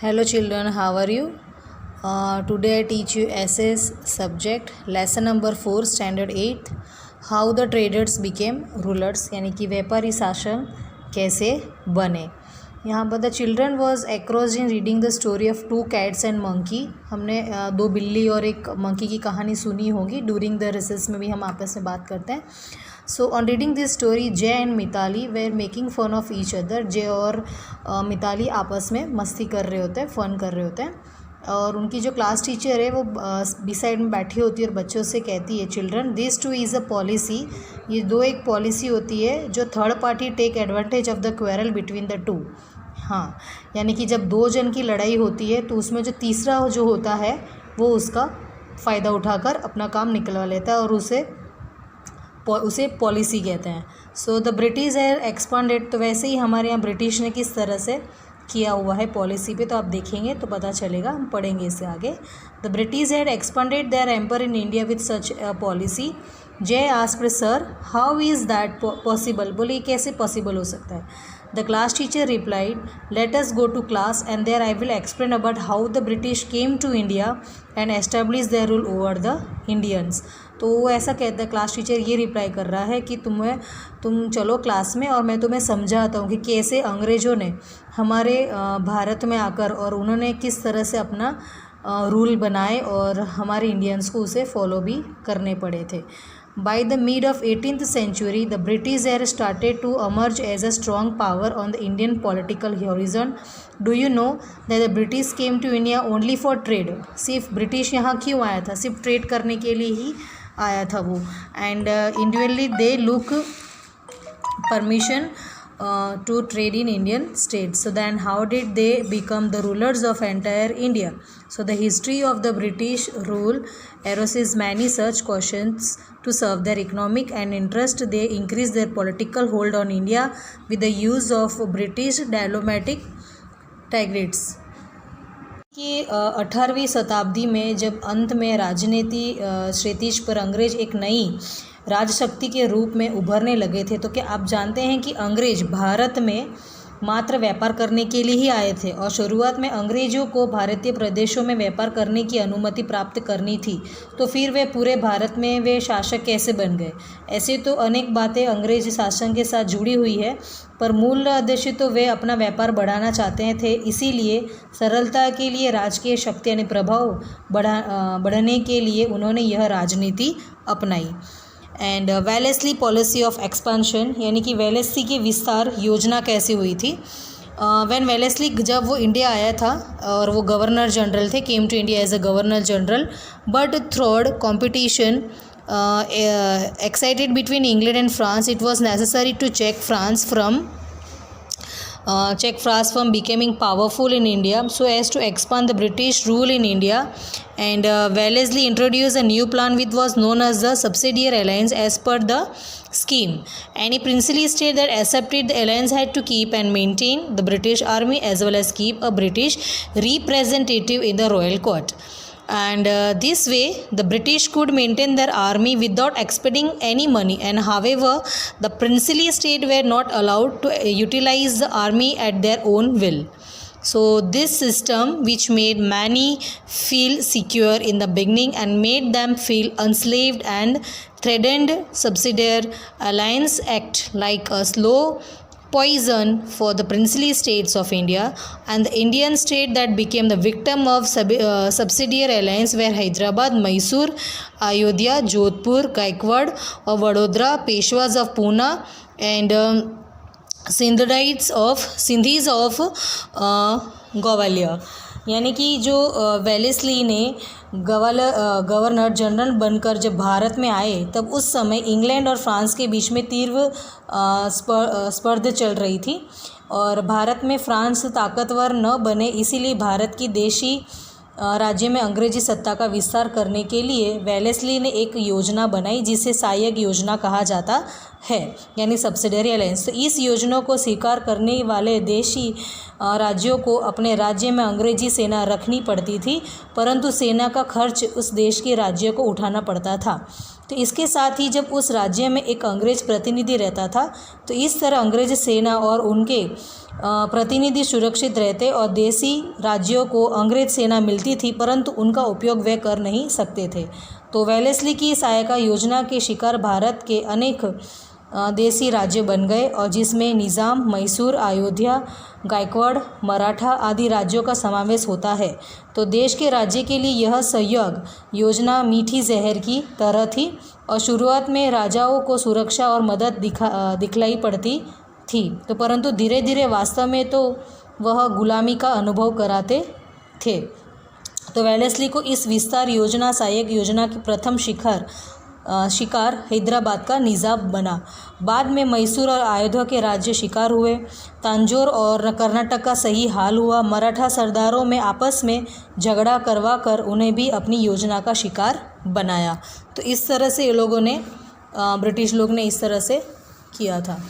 Hello children, how are you? Today I teach you SS subject lesson number 4 standard 8 how the traders became rulers यानी कि व्यापारी शासन कैसे बने। यहाँ पर the children was across in reading the story of two cats and monkey. हमने दो बिल्ली और एक मंकी की कहानी सुनी होगी। ड्यूरिंग द रिसेस में भी हम आपस में बात करते हैं। So on reading this story Jay and Mitali were making fun of each other. Jay और मिताली आपस में मस्ती कर रहे होते हैं, फ़न कर रहे होते हैं। और उनकी जो क्लास टीचर है वो बी साइड में बैठी होती है और बच्चों से कहती है, children this too is a policy. ये दो एक पॉलिसी होती है जो third party take advantage of the quarrel between the two. हाँ, यानी कि जब दो जन की लड़ाई होती है तो उसमें जो तीसरा जो होता है वो उसका फ़ायदा उठाकर अपना काम निकलवा लेता है और उसे पॉलिसी कहते हैं। सो द ब्रिटिश है एक्सपांडेड। तो वैसे ही हमारे यहाँ ब्रिटिश ने किस तरह से किया हुआ है पॉलिसी पे, तो आप देखेंगे तो पता चलेगा, हम पढ़ेंगे इससे आगे। The British had expanded their empire in India with such policy. Jay asked sir how is that possible. बोले ये कैसे पॉसिबल हो सकता है। The class teacher replied let us go to class and there I will explain about how the British came to India and establish their rule over the Indians. तो वो ऐसा कहता है, क्लास टीचर ये reply कर रहा है कि तुम चलो क्लास में और मैं तुम्हें समझाता हूँ कि कैसे अंग्रेज़ों ने हमारे भारत में आकर और उन्होंने किस तरह से अपना रूल बनाए और हमारे इंडियंस को उसे फॉलो भी करने पड़े थे। By the mid of 18th century, the British had started to emerge as a strong power on the Indian political horizon. Do you know that the British came to India only for trade? सिर्फ British यहाँ क्यों आया था? सिर्फ trade करने के लिए ही आया था वो। And individually they look permission to trade in Indian states. So then how did they become the rulers of entire India? So the history of the British rule arouses many such questions. To serve their economic and interest, they increased their political hold on India with the use of British diplomatic tactics. कि 18वीं शताब्दी में जब अंत में राजनीति क्षितिज पर अंग्रेज एक नई राजशक्ति के रूप में उभरने लगे थे, तो क्या आप जानते हैं कि अंग्रेज भारत में मात्र व्यापार करने के लिए ही आए थे और शुरुआत में अंग्रेज़ों को भारतीय प्रदेशों में व्यापार करने की अनुमति प्राप्त करनी थी, तो फिर वे पूरे भारत में वे शासक कैसे बन गए। ऐसे तो अनेक बातें अंग्रेज शासन के साथ जुड़ी हुई है, पर मूल उद्देश्य तो वे अपना व्यापार बढ़ाना चाहते थे। इसीलिए सरलता के लिए राजकीय शक्ति यानी प्रभाव बढ़ाने के लिए उन्होंने यह राजनीति अपनाई। And Wellesley policy of expansion यानी कि वेलेस्ली की विस्तार योजना कैसे हुई थी। व्हेन वेलेस्ली जब वो इंडिया आया था और वो गवर्नर जनरल थे, came to India as a governor general, but through competition excited between England and France, it was necessary to check France from becoming powerful in India so as to expand the British rule in India. And Wellesley introduced a new plan which was known as the Subsidiary Alliance. As per the scheme, any princely state that accepted the alliance had to keep and maintain the British army as well as keep a British representative in the royal court. And this way the British could maintain their army without expending any money, and however the princely state were not allowed to utilize the army at their own will. So this system, which made many feel secure in the beginning and made them feel enslaved and threatened subsidiary alliance, act like a slow poison for the princely states of India, and the Indian state that became the victim of subsidiary alliance were Hyderabad, Mysore, Ayodhya, Jodhpur, Gaikwad or Vadodara, Peshwas of Pune, and Sindhis of Gwalior. यानी कि जो Wellesley ने governor general बनकर जब भारत में आए, तब उस समय इंग्लैंड और फ्रांस के बीच में तीव्र स्पर्धा चल रही थी और भारत में फ्रांस ताकतवर न बने, इसीलिए भारत की देशी राज्य में अंग्रेजी सत्ता का विस्तार करने के लिए वेलेस्ली ने एक योजना बनाई जिसे सहायक योजना कहा जाता है, यानी सब्सिडरी अलायंस। तो इस योजना को स्वीकार करने वाले देशी राज्यों को अपने राज्य में अंग्रेजी सेना रखनी पड़ती थी, परंतु सेना का खर्च उस देश के राज्य को उठाना पड़ता था। तो इसके साथ ही जब उस राज्य में एक अंग्रेज प्रतिनिधि रहता था तो इस तरह अंग्रेज सेना और उनके प्रतिनिधि सुरक्षित रहते और देसी राज्यों को अंग्रेज सेना मिलती थी, परंतु उनका उपयोग वे कर नहीं सकते थे। तो वेलेस्ली की सहायता योजना के शिकार भारत के अनेक देसी राज्य बन गए और जिसमें निज़ाम, मैसूर, अयोध्या, गायकवाड़, मराठा आदि राज्यों का समावेश होता है। तो देश के राज्य के लिए यह सहयोग योजना मीठी जहर की तरह थी और शुरुआत में राजाओं को सुरक्षा और मदद दिखलाई पड़ती थी, तो परंतु धीरे धीरे वास्तव में तो वह गुलामी का अनुभव कराते थे। तो वेलेस्ली को इस विस्तार योजना सहायक योजना की प्रथम शिकार हैदराबाद का निज़ाम बना। बाद में मैसूर और अयोध्या के राज्य शिकार हुए। तंजौर और कर्नाटक का सही हाल हुआ। मराठा सरदारों में आपस में झगड़ा करवा कर उन्हें भी अपनी योजना का शिकार बनाया। तो इस तरह से ये लोगों ने ब्रिटिश लोग ने इस तरह से किया था।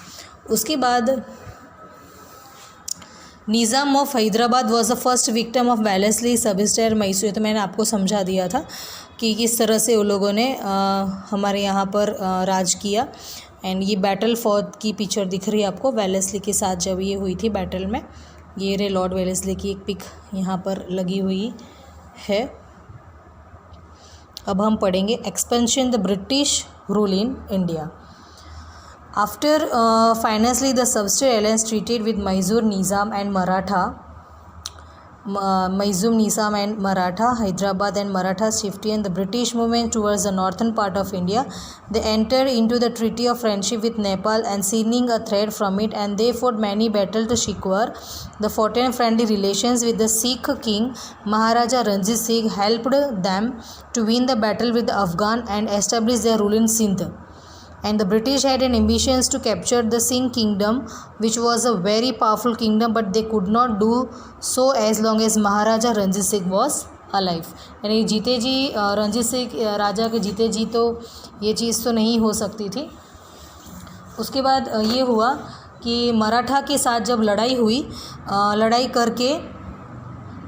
उसके बाद Nizam of Hyderabad was the first victim of Wellesley subsidiary Mysore. तो मैंने आपको समझा दिया था कि किस तरह से उन लोगों ने हमारे यहाँ पर राज किया। एंड ये बैटल फॉर्ट की पिक्चर दिख रही है आपको वेलेस्ली के साथ जब ये हुई थी बैटल में। ये रे लॉर्ड वेलेस्ली की एक पिक यहाँ पर लगी हुई है। अब हम पढ़ेंगे expansion the British rule in India. After finally the subsidiary alliance treated with Mysore Nizam and Maratha, Hyderabad and Maratha chieftain and the British movement towards the northern part of India, they entered into the treaty of friendship with Nepal and seeing a threat from it, and they fought many battles to secure the foreign friendly relations with the Sikh king. Maharaja Ranjit Singh helped them to win the battle with the Afghan and establish their rule in Sindh. And the British had an ambition to capture the Singh kingdom, which was a very powerful kingdom, but they could not do so as long as Maharaja Ranjit Singh was alive. यानी जीते जी रंजीत सिंह राजा के जीते जी तो ये चीज़ तो नहीं हो सकती थी। उसके बाद ये हुआ कि मराठा के साथ जब लड़ाई हुई, लड़ाई करके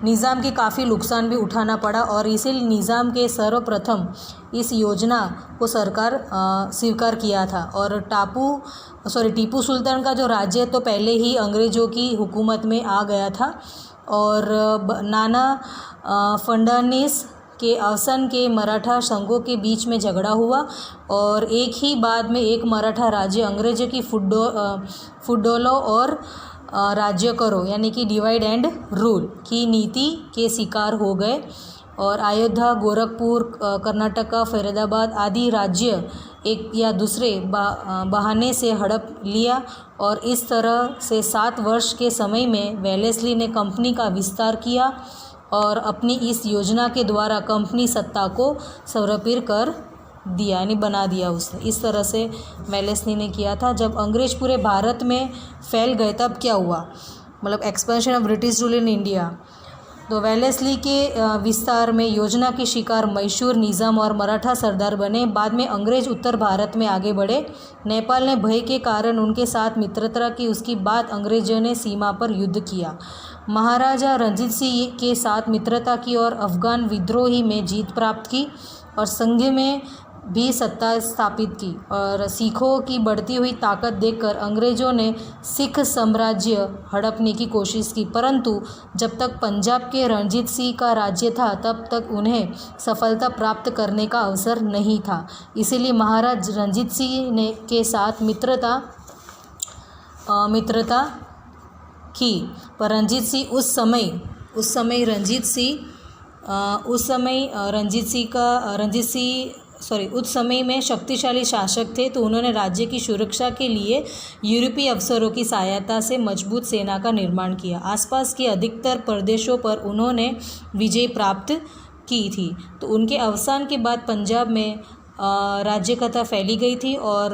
निज़ाम के काफ़ी नुकसान भी उठाना पड़ा और इसीलिए निज़ाम के सर्वप्रथम इस योजना को सरकार स्वीकार किया था। और टीपू सुल्तान का जो राज्य तो पहले ही अंग्रेज़ों की हुकूमत में आ गया था और नाना फडणवीस के अवसान के मराठा संघों के बीच में झगड़ा हुआ और एक ही बाद में एक मराठा राज्य अंग्रेज़ों की फुटडोलो और राज्य करो यानी कि डिवाइड एंड रूल की नीति के शिकार हो गए और अयोध्या, गोरखपुर, कर्नाटका, फरीदाबाद आदि राज्य एक या दूसरे बहाने से हड़प लिया और इस तरह से 7 वर्ष के समय में वेलेस्ली ने कंपनी का विस्तार किया और अपनी इस योजना के द्वारा कंपनी सत्ता को समर्पित कर दिया यानी बना दिया उसने। इस तरह से वेलेस्ली ने किया था। जब अंग्रेज पूरे भारत में फैल गए तब क्या हुआ, मतलब expansion of British rule in India. तो वेलेस्ली के विस्तार में योजना के शिकार मैसूर, निज़ाम और मराठा सरदार बने। बाद में अंग्रेज उत्तर भारत में आगे बढ़े। नेपाल ने भय के कारण उनके साथ मित्रता की। उसके बाद अंग्रेजों ने सीमा पर युद्ध किया। महाराजा रणजीत सिंह के साथ मित्रता की और अफगान विद्रोही में जीत प्राप्त की और संघ में भी सत्ता स्थापित की। और सिखों की बढ़ती हुई ताकत देखकर अंग्रेज़ों ने सिख साम्राज्य हड़पने की कोशिश की, परंतु जब तक पंजाब के रणजीत सिंह का राज्य था तब तक उन्हें सफलता प्राप्त करने का अवसर नहीं था। इसीलिए महाराज रणजीत सिंह ने के साथ मित्रता की। पर रणजीत सिंह उस समय उस समय में शक्तिशाली शासक थे, तो उन्होंने राज्य की सुरक्षा के लिए यूरोपीय अफसरों की सहायता से मजबूत सेना का निर्माण किया। आसपास के अधिकतर प्रदेशों पर उन्होंने विजय प्राप्त की थी। तो उनके अवसान के बाद पंजाब में राज्यकता फैली गई थी और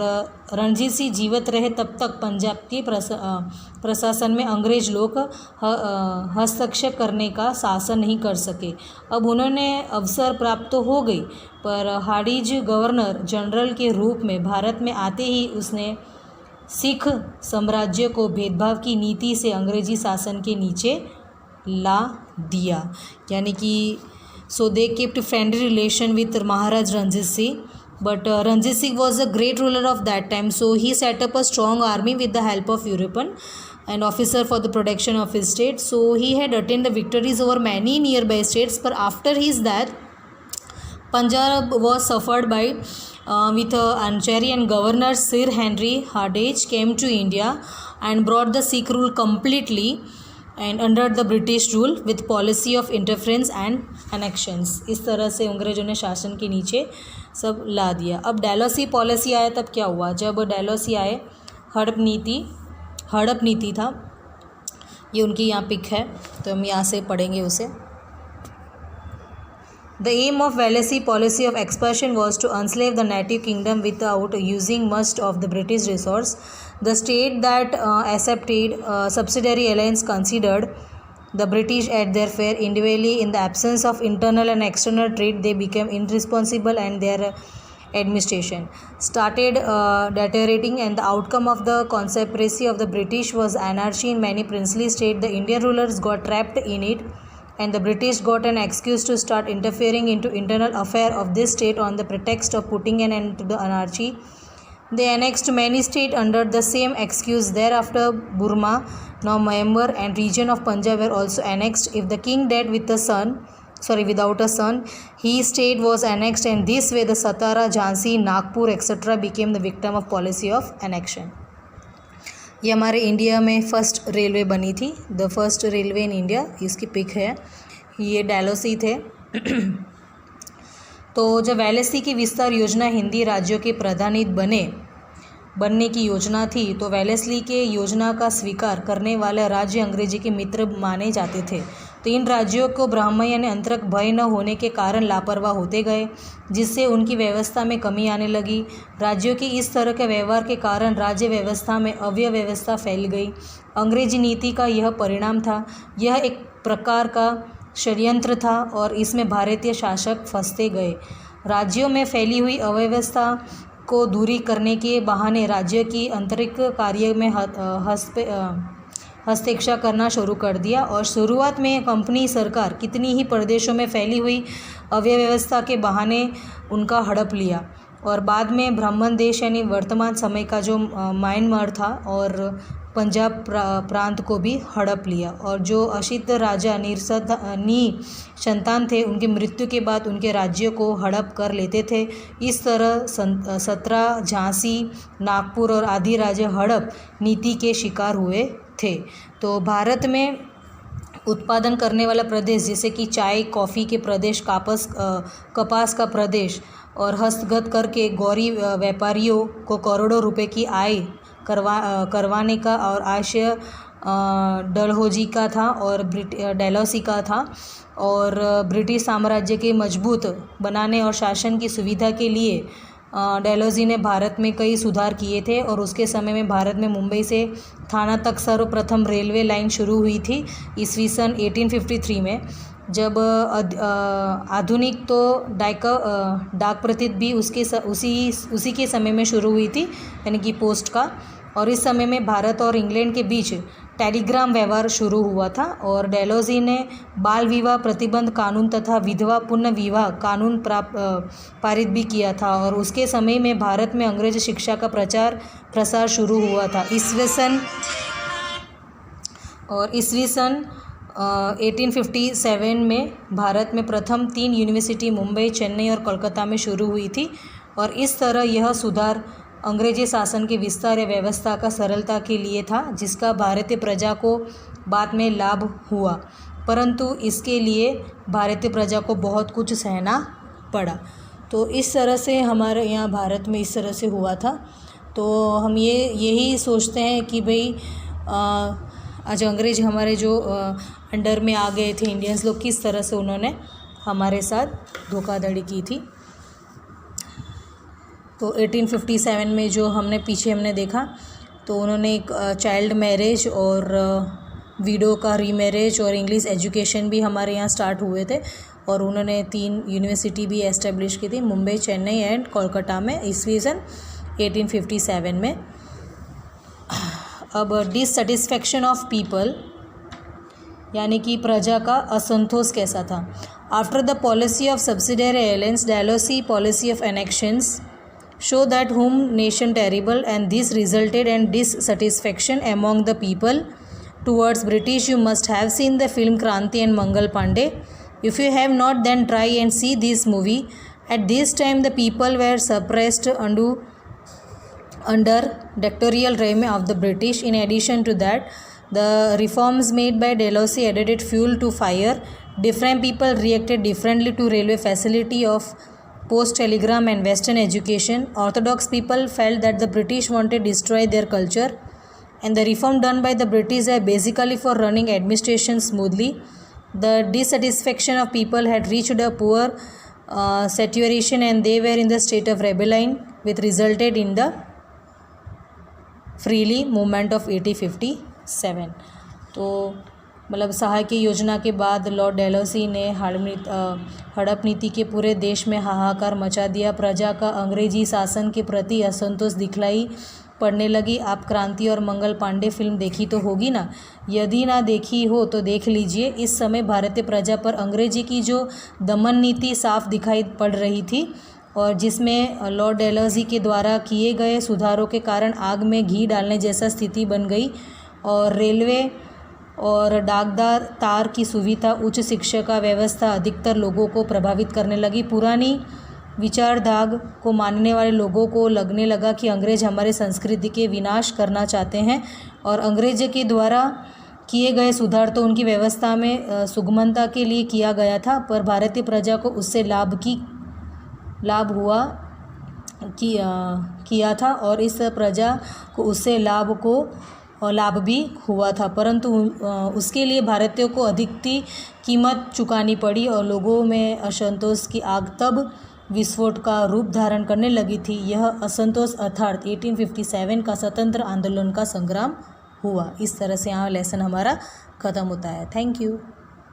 रणजीत सिंह जीवित रहे तब तक पंजाब के प्रशासन में अंग्रेज लोग हस्तक्षेप करने का शासन नहीं कर सके। अब उन्होंने अवसर प्राप्त तो हो गई, पर हार्डिंज गवर्नर जनरल के रूप में भारत में आते ही उसने सिख साम्राज्य को भेदभाव की नीति से अंग्रेजी शासन के नीचे ला दिया। यानी कि so they kept friendly relation with Maharaj Ranjit Singh but Ranjit Singh was a great ruler of that time, so he set up a strong army with the help of European and officer for the protection of his state. So he had attained the victories over many nearby states, but after his death Punjab was suffered by with Ancharian governor Sir Henry Hardage came to India and brought the Sikh rule completely and under the British rule with policy of interference and annextions. इस तरह से अंग्रेजों ने शासन के नीचे सब ला दिया. अब डैलोसी पॉलिसी आया तब क्या हुआ? जब डैलोसी आए हड़प नीति था, ये उनकी यहाँ पिक है तो हम यहाँ से पढ़ेंगे उसे. The aim of Walesi policy of expansion was to enslave the native kingdom without using much of the British resource. The state that accepted subsidiary alliance considered the British at their fare individually. In the absence of internal and external trade, they became irresponsible and their administration started deteriorating, and the outcome of the conspiracy of the British was anarchy in many princely states. The Indian rulers got trapped in it, and the British got an excuse to start interfering into internal affairs of this state on the pretext of putting an end to the anarchy. They annexed many states under the same excuse. Thereafter, Burma, now Myanmar, and region of Punjab were also annexed. If the king died without a son, his state was annexed, and this way the Satara, Jhansi, Nagpur, etc. became the victim of policy of annexion. ये हमारे India में first railway बनी थी, the first railway in India, इसकी pick है. ये डैलोसी थे. तो जब वेलेस्ली की विस्तार योजना हिंदी राज्यों के प्राधान्य बनने की योजना थी, तो वेलेस्ली के योजना का स्वीकार करने वाले राज्य अंग्रेजी के मित्र माने जाते थे. तो इन राज्यों को ब्राह्मण यानी अंतरक भय न होने के कारण लापरवाह होते गए, जिससे उनकी व्यवस्था में कमी आने लगी. राज्यों के इस तरह के व्यवहार के कारण राज्य व्यवस्था में अव्यवस्था फैल गई. अंग्रेजी नीति का यह परिणाम था. यह एक प्रकार का षड्यंत्र था और इसमें भारतीय शासक फंसते गए. राज्यों में फैली हुई अव्यवस्था को दूरी करने के बहाने राज्य की आंतरिक कार्य में हस्तक्षेप करना शुरू कर दिया, और शुरुआत में कंपनी सरकार कितनी ही प्रदेशों में फैली हुई अव्यवस्था के बहाने उनका हड़प लिया, और बाद में ब्राह्मण देश यानी वर्तमान समय का जो म्यांमार था और पंजाब प्रांत को भी हड़प लिया. और जो अशित राजा निसंतान थे, उनकी मृत्यु के बाद उनके राज्यों को हड़प कर लेते थे. इस तरह सतरा, झांसी, नागपुर और आदि राज्य हड़प नीति के शिकार हुए थे. तो भारत में उत्पादन करने वाला प्रदेश जैसे कि चाय, कॉफ़ी के प्रदेश, कपास का प्रदेश और हस्तगत करके गौरी व्यापारियों को करोड़ों रुपए की आय करवाने का और आशय डलहौजी का था और डैलोसी का था. और ब्रिटिश साम्राज्य के मजबूत बनाने और शासन की सुविधा के लिए डैलोजी ने भारत में कई सुधार किए थे. और उसके समय में भारत में मुंबई से थाना तक सर्वप्रथम रेलवे लाइन शुरू हुई थी ईस्वी सन 1853 में. जब आधुनिक तो डाक प्रतीत भी उसी के समय में शुरू हुई थी, यानी कि पोस्ट का. और इस समय में भारत और इंग्लैंड के बीच टेलीग्राम व्यवहार शुरू हुआ था. और डैलोजी ने बाल विवाह प्रतिबंध कानून तथा विधवा पुनः विवाह कानून पारित भी किया था. और उसके समय में भारत में अंग्रेज शिक्षा का प्रसार शुरू हुआ था. ईस्वी सन 1857 में भारत में प्रथम 3 यूनिवर्सिटी मुंबई, चेन्नई और कोलकाता में शुरू हुई थी. और इस तरह यह सुधार अंग्रेजी शासन के विस्तार या व्यवस्था का सरलता के लिए था, जिसका भारतीय प्रजा को बाद में लाभ हुआ, परंतु इसके लिए भारतीय प्रजा को बहुत कुछ सहना पड़ा. तो इस तरह से हमारे यहाँ भारत में इस तरह से हुआ था. तो हम यही सोचते हैं कि भाई आज अंग्रेज हमारे जो अंडर में आ गए थे, इंडियंस लोग, किस तरह से उन्होंने हमारे साथ धोखाधड़ी की थी. तो 1857 में जो हमने देखा, तो उन्होंने एक चाइल्ड मैरिज और विडो का रीमैरिज और इंग्लिश एजुकेशन भी हमारे यहाँ स्टार्ट हुए थे. और उन्होंने 3 यूनिवर्सिटी भी एस्टेब्लिश की थी, मुंबई, चेन्नई एंड कोलकाता में, ईस्वी सन 1857 में. अब डिससेटिस्फैक्शन ऑफ पीपल यानी कि प्रजा का असंतोष कैसा था. After the policy of subsidiary alliance, Dalhousie policy of annexations show that whom nation terrible, and this resulted in dissatisfaction among the people towards British. You must have seen the film Kranti and Mangal Pandey. If you have not, then try and see this movie. At this time the people were suppressed under dictatorial reign of the British. In addition to that, the reforms made by Dalhousie added fuel to fire. Different people reacted differently to railway facility of post telegram and western education. Orthodox people felt that the British wanted to destroy their culture, and the reform done by the British are basically for running administration smoothly. The dissatisfaction of people had reached a poor saturation, and they were in the state of rebellion, which resulted in the freely movement of 1857। तो मतलब सहाय की योजना के बाद Lord डेलहौसी ने हड़प नीति के पूरे देश में हाहाकार मचा दिया। प्रजा का अंग्रेजी शासन के प्रति असंतोष दिखलाई पड़ने लगी। आप क्रांति और मंगल पांडे फिल्म देखी तो होगी ना, यदि ना देखी हो तो देख लीजिए। इस समय भारतीय प्रजा पर अंग्रेजी की जो दमन नीति साफ दिखाई पड़ रही थी, और जिसमें लॉर्ड डेलहौसी के द्वारा किए गए सुधारों के कारण आग में घी डालने जैसा स्थिति बन गई, और रेलवे और डाकदार तार की सुविधा, उच्च शिक्षा का व्यवस्था अधिकतर लोगों को प्रभावित करने लगी। पुरानी विचारधारा को मानने वाले लोगों को लगने लगा कि अंग्रेज हमारे संस्कृति के विनाश करना चाहते हैं, और अंग्रेज के द्वारा किए गए सुधार तो उनकी व्यवस्था में सुगमता के लिए किया गया था, पर भारतीय प्रजा को उससे किया था, और इस प्रजा को उससे लाभ भी हुआ था, परंतु उसके लिए भारतीयों को अधिक कीमत चुकानी पड़ी, और लोगों में असंतोष की आग तब विस्फोट का रूप धारण करने लगी थी। यह असंतोष अर्थात 1857 का स्वतंत्र आंदोलन का संग्राम हुआ। इस तरह से यहाँ लेसन हमारा ख़त्म होता है। Thank you.